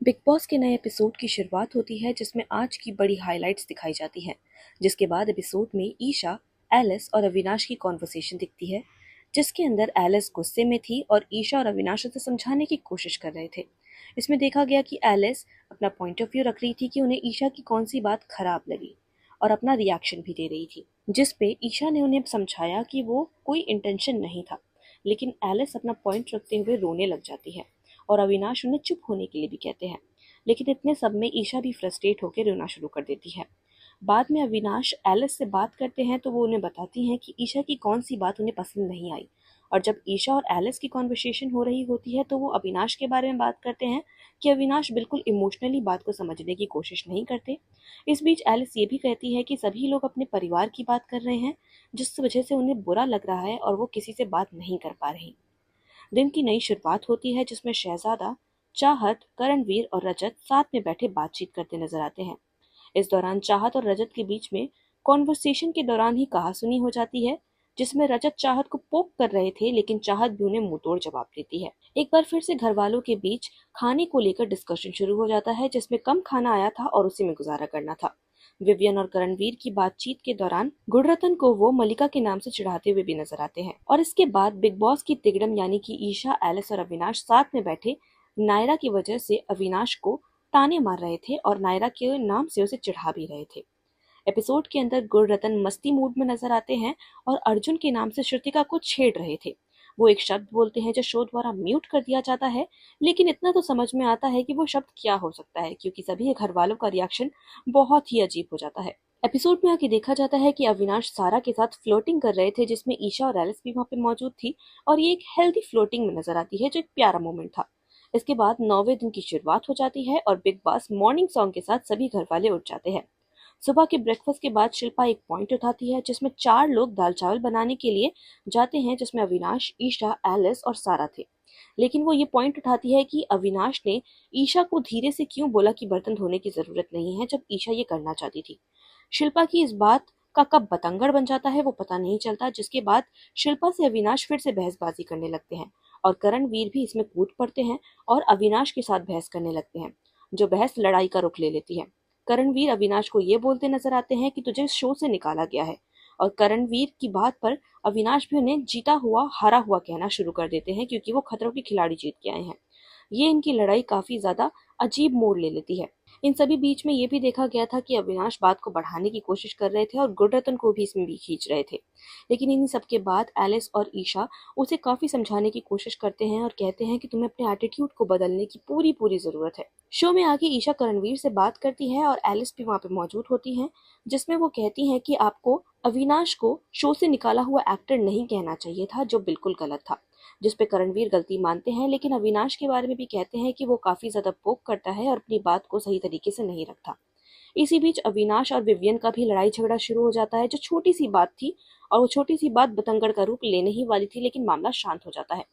Big boss के नए episode की शुरुआत होती है जिसमें आज की बड़ी हाइलाइट्स दिखाई जाती हैं। जिसके बाद एपिसोड में ईशा, एलिस और अविनाश की कॉन्वर्सेशन दिखती है, जिसके अंदर एलिस गुस्से में थी और ईशा और अविनाश उसे समझाने की कोशिश कर रहे थे। इसमें देखा गया कि एलिस अपना पॉइंट ऑफ व्यू रख रही थी कि उन्हें ईशा की कौन सी बात खराब लगी और अपना रिएक्शन भी दे रही थी, जिस पे ईशा ने उन्हें समझाया कि वो कोई इंटेंशन नहीं था। लेकिन एलिस अपना पॉइंट रखते हुए रोने लग जाती है और अविनाश उन्हें चुप होने के लिए भी कहते हैं। लेकिन इतने सब में ईशा भी फ्रस्ट्रेट होकर रोना शुरू कर देती है। बाद में अविनाश एलिस से बात करते हैं तो वो उन्हें बताती हैं कि ईशा की कौन सी बात उन्हें पसंद नहीं आई। और जब ईशा और एलिस की कॉन्वर्सेशन हो रही होती है तो वो अविनाश के बारे में बात करते हैं कि अविनाश बिल्कुल इमोशनली बात को समझने की कोशिश नहीं करते। इस बीच एलिस ये भी कहती है कि सभी लोग अपने परिवार की बात कर रहे हैं, जिस वजह से उन्हें बुरा लग रहा है और वो किसी से बात नहीं कर पा रही। दिन की नई शुरुआत होती है जिसमें शहजादा, चाहत, करणवीर और रजत साथ में बैठे बातचीत करते नजर आते हैं। इस दौरान चाहत और रजत के बीच में कॉन्वर्सेशन के दौरान ही कहासुनी हो जाती है, जिसमें रजत चाहत को पोक कर रहे थे लेकिन चाहत भी उन्हें मुंहतोड़ जवाब देती है। एक बार फिर से घर वालों के बीच खाने को लेकर डिस्कशन शुरू हो जाता है जिसमें कम खाना आया था और उसी में गुजारा करना था। विवियन और करणवीर की बातचीत के दौरान गुणरत्न को वो मलिका के नाम से चिढ़ाते हुए भी नजर आते हैं। और इसके बाद बिग बॉस की तिगड़म यानी कि ईशा, एलिस और अविनाश साथ में बैठे नायरा की वजह से अविनाश को ताने मार रहे थे और नायरा के नाम से उसे चिढ़ा भी रहे थे। एपिसोड के अंदर गुणरत्न मस्ती मूड में नजर आते हैं और अर्जुन के नाम से श्रुतिका को छेड़ रहे थे। वो एक शब्द बोलते हैं जो शो द्वारा म्यूट कर दिया जाता है, लेकिन इतना तो समझ में आता है कि वो शब्द क्या हो सकता है क्योंकि सभी घर वालों का रिएक्शन बहुत ही अजीब हो जाता है। एपिसोड में आके देखा जाता है कि अविनाश सारा के साथ फ्लोटिंग कर रहे थे जिसमें ईशा और एलिस भी वहां पे मौजूद थी और ये एक हेल्दी फ्लोटिंग में नजर आती है जो एक प्यारा मोमेंट था। इसके बाद 9वें दिन की शुरुआत हो जाती है और बिग बॉस मॉर्निंग सॉन्ग के साथ सभी घर वाले उठ जाते हैं। सुबह के ब्रेकफास्ट के बाद शिल्पा एक पॉइंट उठाती है जिसमें 4 लोग दाल चावल बनाने के लिए जाते हैं, जिसमें अविनाश, ईशा, एलिस और सारा थे। लेकिन वो ये पॉइंट उठाती है कि अविनाश ने ईशा को धीरे से क्यों बोला कि बर्तन धोने की जरूरत नहीं है जब ईशा ये करना चाहती थी। शिल्पा की इस बात का कब बतंगड़ बन जाता है वो पता नहीं चलता, जिसके बाद शिल्पा से अविनाश फिर से बहसबाजी करने लगते हैं और करणवीर भी इसमें कूद पड़ते हैं और अविनाश के साथ बहस करने लगते हैं, जो बहस लड़ाई का रुख ले लेती है। करणवीर अविनाश को ये बोलते नजर आते हैं कि तुझे शो से निकाला गया है और करणवीर की बात पर अविनाश भी उन्हें जीता हुआ हारा हुआ कहना शुरू कर देते हैं क्योंकि वो खतरों के खिलाड़ी जीत के आए हैं। ये इनकी लड़ाई काफी ज्यादा अजीब मोड़ ले लेती है। इन सभी बीच में ये भी देखा गया था कि अविनाश बात को बढ़ाने की कोशिश कर रहे थे और गुणरत्न को भी इसमें भी खींच रहे थे। लेकिन इन्हीं सबके बाद एलिस और ईशा उसे काफी समझाने की कोशिश करते हैं और कहते हैं कि तुम्हें अपने एटीट्यूड को बदलने की पूरी पूरी जरूरत है। शो में आगे ईशा करणवीर से बात करती है और एलिस भी वहां पे मौजूद होती हैं, जिसमें वो कहती हैं कि आपको अविनाश को शो से निकाला हुआ एक्टर नहीं कहना चाहिए था, जो बिल्कुल गलत था। जिस पे करणवीर गलती मानते हैं लेकिन अविनाश के बारे में भी कहते हैं कि वो काफी ज्यादा पोक करता है और अपनी बात को सही तरीके से नहीं रखता। इसी बीच अविनाश और विवियन का भी लड़ाई झगड़ा शुरू हो जाता है जो छोटी सी बात थी और वो छोटी सी बात बतंगड़ का रूप लेने ही वाली थी, लेकिन मामला शांत हो जाता है।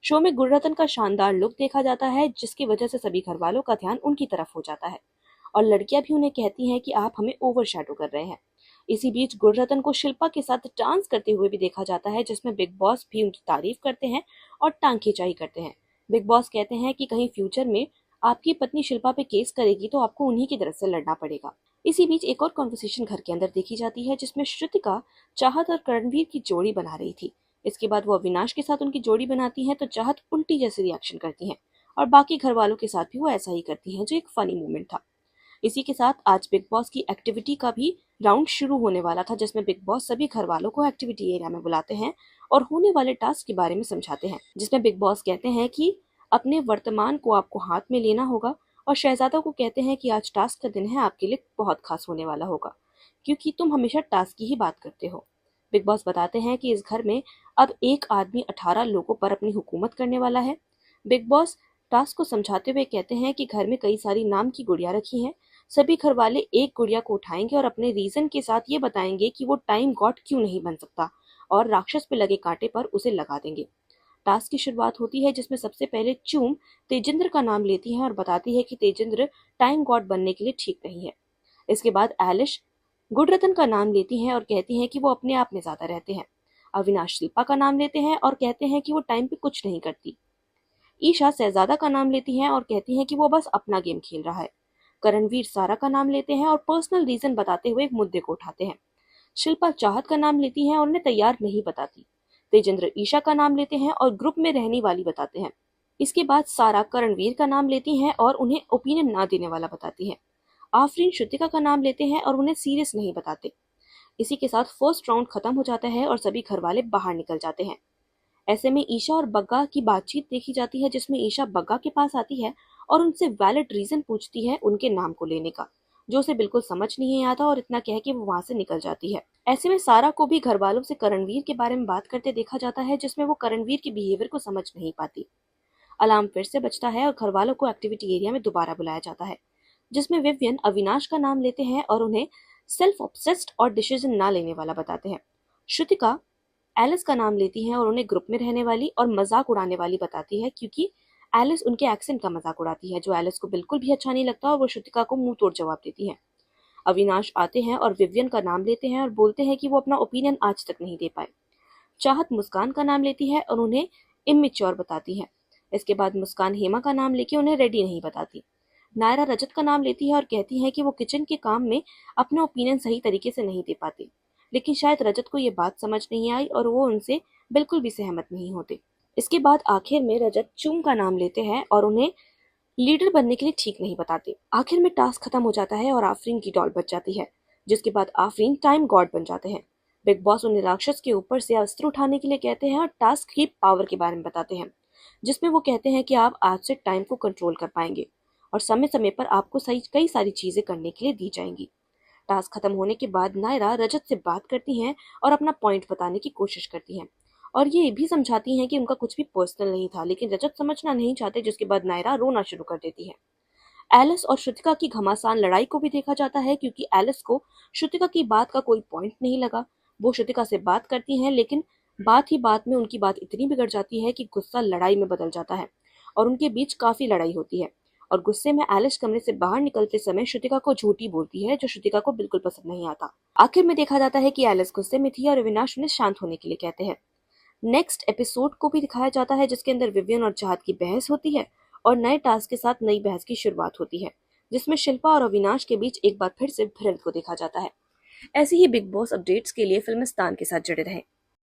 शो में गुणरत्न का शानदार लुक देखा जाता है जिसकी वजह से सभी घर वालों का ध्यान उनकी तरफ हो जाता है और लड़कियां भी उन्हें कहती हैं कि आप हमें ओवर शैडो कर रहे हैं। इसी बीच गुणरत्न को शिल्पा के साथ डांस करते हुए भी देखा जाता है जिसमें बिग बॉस भी उनकी तारीफ करते हैं और टांग खिंचाई करते हैं। बिग बॉस कहते हैं कि कहीं फ्यूचर में आपकी पत्नी शिल्पा पे केस करेगी तो आपको उन्हीं की तरफ से लड़ना पड़ेगा। इसी बीच एक और कॉन्वर्सेशन घर के अंदर देखी जाती है जिसमें श्रुतिका चाहत और करणवीर की जोड़ी बना रही थी। इसके बाद वो अविनाश के साथ उनकी जोड़ी बनाती हैं तो चाहत उल्टी जैसे रिएक्शन करती हैं और बाकी घर वालों के साथ भी वो ऐसा ही करती हैं, जो एक फनी मोमेंट था। इसी के साथ आज बिग बॉस की एक्टिविटी का भी राउंड शुरू होने वाला था जिसमें बिग बॉस सभी घर वालों को एक्टिविटी एरिया में बुलाते हैं और होने वाले टास्क के बारे में समझाते हैं, जिसमें बिग बॉस कहते हैं कि अपने वर्तमान को आपको हाथ में लेना होगा और शहजादा को कहते हैं कि आज टास्क का दिन है, आपके लिए बहुत खास होने वाला होगा क्योंकि तुम हमेशा टास्क की ही बात करते हो। बिग बॉस बताते हैं कि इस घर में अब एक आदमी 18 लोगों पर अपनी हुकूमत करने वाला है। बिग बॉस टास्क को समझाते हुए कहते हैं कि घर में कई सारी नाम की गुड़िया रखी हैं, सभी घर वाले एक गुड़िया को उठाएंगे और अपने रीजन के साथ ये बताएंगे कि वो टाइम गॉड क्यों नहीं बन सकता और राक्षस पे लगे कांटे पर उसे लगा देंगे। टास्क की शुरुआत होती है जिसमें सबसे पहले चूम तेजिंद्र का नाम लेती है और बताती है कि तेजिंद्र टाइम गॉड बनने के लिए ठीक नहीं है। इसके बाद एलिश गुडरत्न का नाम लेती हैं और कहती हैं कि वो अपने आप में ज्यादा रहते हैं। अविनाश शिल्पा का नाम लेते हैं और कहते हैं कि वो टाइम पे कुछ नहीं करती। ईशा शहजादा का नाम लेती हैं और कहती हैं कि वो बस अपना गेम खेल रहा है। करणवीर सारा का नाम लेते हैं और पर्सनल रीजन बताते हुए एक मुद्दे को उठाते हैं। शिल्पा चाहत का नाम लेती हैं और उन्हें तैयार नहीं बताती। तेजेंद्र ईशा का नाम लेते हैं और ग्रुप में रहने वाली बताते हैं। इसके बाद सारा करणवीर का नाम लेती हैं और उन्हें ओपिनियन ना देने वाला बताती हैं। आफरीन श्रुतिका का नाम लेते हैं और उन्हें सीरियस नहीं बताते। इसी के साथ फर्स्ट राउंड खत्म हो जाता है और सभी घर वाले बाहर निकल जाते हैं। ऐसे में ईशा और बग्गा की बातचीत देखी जाती है, जिसमें ईशा बग्गा के पास आती है और उनसे वैलिड रीजन पूछती है उनके नाम को लेने का, जो उसे बिल्कुल समझ नहीं आता और इतना कह के वो वहां से निकल जाती है। ऐसे में सारा को भी घर वालों से करणवीर के बारे में बात करते देखा जाता है, जिसमें वो करणवीर के बिहेवियर को समझ नहीं पाती। अलार्म फिर से बजता है और घर वालों को एक्टिविटी एरिया में दोबारा बुलाया जाता है, जिसमें विवियन अविनाश का नाम लेते हैं और उन्हें सेल्फ ऑब्सेस्ड और डिसीजन ना लेने वाला बताते हैं। श्रुतिका एलिस का नाम लेती हैं और उन्हें ग्रुप में रहने वाली और मजाक उड़ाने वाली बताती है, क्योंकि एलिस उनके एक्सेंट का मजाक उड़ाती है, जो एलिस को बिल्कुल भी अच्छा नहीं लगता और वो श्रुतिका को मुंह तोड़ जवाब देती है। अविनाश आते हैं और विवियन का नाम लेते हैं और बोलते हैं कि वो अपना ओपिनियन आज तक नहीं दे पाए। चाहत मुस्कान का नाम लेती है और उन्हें इमेच्योर बताती है। इसके बाद मुस्कान हेमा का नाम लेके उन्हें रेडी नहीं बताती। नायरा रजत का नाम लेती है और कहती है कि वो किचन के काम में अपना ओपिनियन सही तरीके से नहीं दे पाती, लेकिन शायद रजत को ये बात समझ नहीं आई और वो उनसे बिल्कुल भी सहमत नहीं होते। इसके बाद आखिर में रजत चूम का नाम लेते हैं और उन्हें लीडर बनने के लिए ठीक नहीं बताते। आखिर में टास्क खत्म हो जाता है और आफरीन की डॉल बच जाती है, जिसके बाद आफरीन टाइम गॉड बन जाते हैं। बिग बॉस उन्हें राक्षस के ऊपर से अस्त्र उठाने के लिए कहते हैं और टास्क की पावर के बारे में बताते हैं, जिसमें वो कहते हैं कि आप आज से टाइम को कंट्रोल कर पाएंगे और समय समय पर आपको सही कई सारी चीजें करने के लिए दी जाएंगी। टास्क खत्म होने के बाद नायरा रजत से बात करती हैं और अपना पॉइंट बताने की कोशिश करती हैं और ये भी समझाती हैं कि उनका कुछ भी पर्सनल नहीं था, लेकिन रजत समझना नहीं चाहते, जिसके बाद नायरा रोना शुरू कर देती है। एलिस और श्रुतिका की घमासान लड़ाई को भी देखा जाता है, क्योंकि एलिस को श्रुतिका की बात का कोई पॉइंट नहीं लगा। वो श्रुतिका से बात करती हैं, लेकिन बात ही बात में उनकी बात इतनी बिगड़ जाती है कि गुस्सा लड़ाई में बदल जाता है और उनके बीच काफी लड़ाई होती है। और गुस्से में एलिस कमरे से बाहर निकलते समय श्रुतिका को झूठी बोलती है, जो श्रुतिका को बिल्कुल पसंद नहीं आता। आखिर में देखा जाता है कि एलिस गुस्से में थी और अविनाश उन्हें शांत होने के लिए कहते हैं। नेक्स्ट एपिसोड को भी दिखाया जाता है, जिसके अंदर विवियन और चाहत की बहस होती है और नए टास्क के साथ नई बहस की शुरुआत होती है, जिसमें शिल्पा और अविनाश के बीच एक बार फिर से भिड़ंत को देखा जाता है। ऐसे ही बिग बॉस अपडेट्स के लिए फिल्मिस्तान के साथ जुड़े रहें।